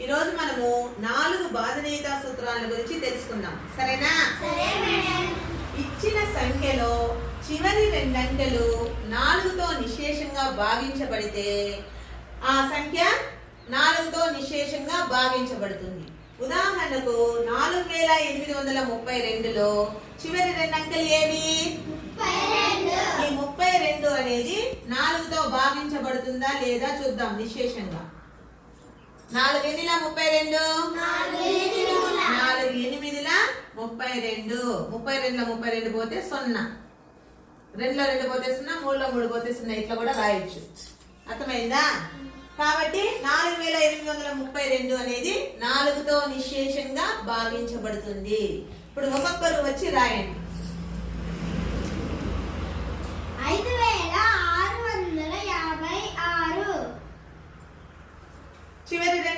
ఈరోజు మనము 4 బాధనీయతా సూత్రాల గురించి తెలుసుకుందాం. సరేనా? ఇచ్చిన సంఖ్యలో చివరి 2 అంకెలు 4తో నిశేషంగా భాగించబడితే ఆ సంఖ్య 4తో నిశేషంగా భాగించబడుతుంది. ఉదాహరణకు 4832లో చివరి 2 అంకెలు ఏవి? ఈ 32 అనేది 4తో భాగించబడుతుందా లేదా చూద్దాం. నిశేషంగా 4 ఎన్నిలా 32, 4 ఎనిమిదిలా 32, 32లో 32 పోతే 0, 2లో 2 పోతే 0, 3లో 3 పోతే 0. ఇట్లా కూడా రాయొచ్చు. అర్థమైందా? కాబట్టి 4832 అనేది 4తో నిశేషంగా భాగించబడుతుంది. ఇప్పుడు ఒక్కొక్కరు వచ్చి రాయండి. 5656 చివరి 2